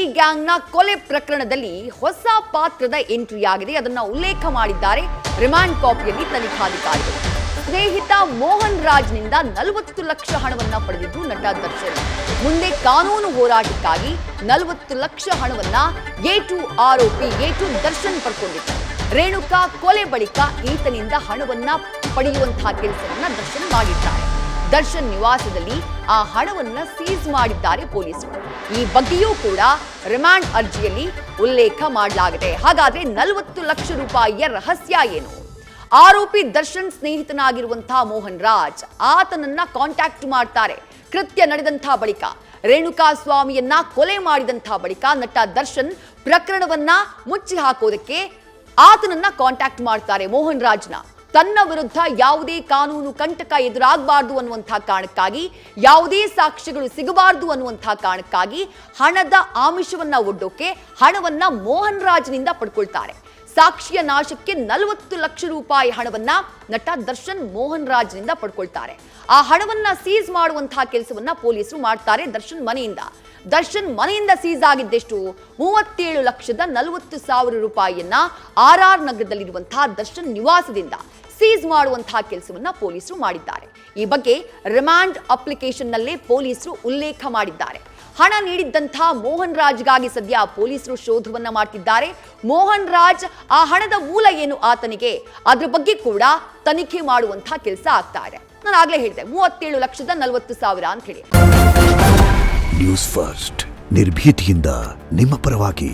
ಈ ಗ್ಯಾಂಗ್ನ ಕೊಲೆ ಪ್ರಕರಣದಲ್ಲಿ ಹೊಸ ಪಾತ್ರದ ಎಂಟ್ರಿ ಆಗಿದೆ. ಅದನ್ನ ಉಲ್ಲೇಖ ಮಾಡಿದ್ದಾರೆ ರಿಮಾಂಡ್ ಕಾಪಿಯಲ್ಲಿ ತನಿಖಾಧಿಕಾರಿಗಳು. ಸ್ನೇಹಿತ ಮೋಹನ್ ರಾಜ್ನಿಂದ 40 ಲಕ್ಷ ಹಣವನ್ನ ಪಡೆದಿದ್ದು ನಟ ದರ್ಶನ್. ಮುಂದೆ ಕಾನೂನು ಹೋರಾಟಕ್ಕಾಗಿ 40 ಲಕ್ಷ ಹಣವನ್ನ ಎ2 ಆರೋಪಿ ಎ2 ದರ್ಶನ್ ಪಡ್ಕೊಂಡಿದ್ದಾರೆ. ರೇಣುಕಾ ಕೊಲೆ ಬಳಿಕ ಈತನಿಂದ ಹಣವನ್ನ ಪಡೆಯುವಂತಹ ಕೆಲಸವನ್ನ ದರ್ಶನ್ ಮಾಡಿದ್ದಾರೆ. ದರ್ಶನ್ ನಿವಾಸದಲ್ಲಿ ಆ ಹಣವನ್ನ ಸೀಸ್ ಮಾಡಿದ್ದಾರೆ ಪೊಲೀಸರು. ಈ ಬಗ್ಗೆಯೂ ಕೂಡ ರಿಮಾಂಡ್ ಅರ್ಜಿಯಲ್ಲಿ ಉಲ್ಲೇಖ ಮಾಡಲಾಗಿದೆ. ಹಾಗಾದ್ರೆ 40 ಲಕ್ಷ ರೂಪಾಯಿಯ ರಹಸ್ಯ ಏನು? ಆರೋಪಿ ದರ್ಶನ್ ಸ್ನೇಹಿತನಾಗಿರುವಂತಹ ಮೋಹನ್ ರಾಜ್ ಆತನನ್ನ ಕಾಂಟ್ಯಾಕ್ಟ್ ಮಾಡ್ತಾರೆ. ಕೃತ್ಯ ನಡೆದಂತಹ ಬಳಿಕ ರೇಣುಕಾ ಸ್ವಾಮಿಯನ್ನ ಕೊಲೆ ಮಾಡಿದಂತಹ ಬಳಿಕ ನಟ ದರ್ಶನ್ ಪ್ರಕರಣವನ್ನ ಮುಚ್ಚಿ ಹಾಕೋದಕ್ಕೆ ಆತನನ್ನ ಕಾಂಟ್ಯಾಕ್ಟ್ ಮಾಡ್ತಾರೆ. ಮೋಹನ್ ರಾಜ್ನ ತನ್ನ ವಿರುದ್ಧ ಯಾವುದೇ ಕಾನೂನು ಕಂಟಕ ಎದುರಾಗಬಾರದು ಅನ್ನುವಂತಹ ಕಾರಣಕ್ಕಾಗಿ, ಯಾವುದೇ ಸಾಕ್ಷ್ಯಗಳು ಸಿಗಬಾರದು ಅನ್ನುವಂತಹ ಕಾರಣಕ್ಕಾಗಿ ಹಣದ ಆಮಿಷವನ್ನ ಒಡ್ಡೋಕೆ ಹಣವನ್ನ ಮೋಹನ್ ರಾಜ್ನಿಂದ ಪಡ್ಕೊಳ್ತಾರೆ. ಸಾಕ್ಷಿಯ ನಾಶಕ್ಕೆ 40 ಲಕ್ಷ ರೂಪಾಯಿ ಹಣವನ್ನ ನಟ ದರ್ಶನ್ ಮೋಹನ್ ರಾಜ್ನಿಂದ ಪಡ್ಕೊಳ್ತಾರೆ. ಆ ಹಣವನ್ನ ಸೀಸ್ ಮಾಡುವಂತಹ ಕೆಲಸವನ್ನ ಪೊಲೀಸರು ಮಾಡ್ತಾರೆ ದರ್ಶನ್ ಮನೆಯಿಂದ. ದರ್ಶನ್ ಮನೆಯಿಂದ ಸೀಸ್ ಆಗಿದ್ದೆಷ್ಟು 37,40,000 ರೂಪಾಯಿಯನ್ನ RR ನಗರದಲ್ಲಿರುವಂತಹ ದರ್ಶನ್ ನಿವಾಸದಿಂದ ಸೀಸ್ ಮಾಡುವಂತಹ ಕೆಲಸವನ್ನ ಪೊಲೀಸರು ಮಾಡಿದ್ದಾರೆ. ಈ ಬಗ್ಗೆ ರಿಮಾಂಡ್ ಅಪ್ಲಿಕೇಶನ್ ನಲ್ಲೇ ಪೊಲೀಸರು ಉಲ್ಲೇಖ ಮಾಡಿದ್ದಾರೆ. ಹಣ ನೀಡಿದ್ದಂತಹ ಮೋಹನ್ ರಾಜ್ಗಾಗಿ ಸದ್ಯ ಪೊಲೀಸರು ಶೋಧವನ್ನ ಮಾಡ್ತಿದ್ದಾರೆ. ಮೋಹನ್ ರಾಜ್ ಆ ಹಣದ ಮೂಲ ಏನು ಆತನಿಗೆ, ಅದ್ರ ಬಗ್ಗೆ ಕೂಡ ತನಿಖೆ ಮಾಡುವಂತಹ ಕೆಲಸ ಆಗ್ತಾ ಇದೆ. ನಾನು ಆಗ್ಲೇ ಹೇಳಿದೆ 37,40,000 ಅಂತ ಹೇಳಿ. ನ್ಯೂಸ್ ಫಸ್ಟ್ ನಿರ್ಭೀತಿಯಿಂದ ನಿಮ್ಮ ಪರವಾಗಿ.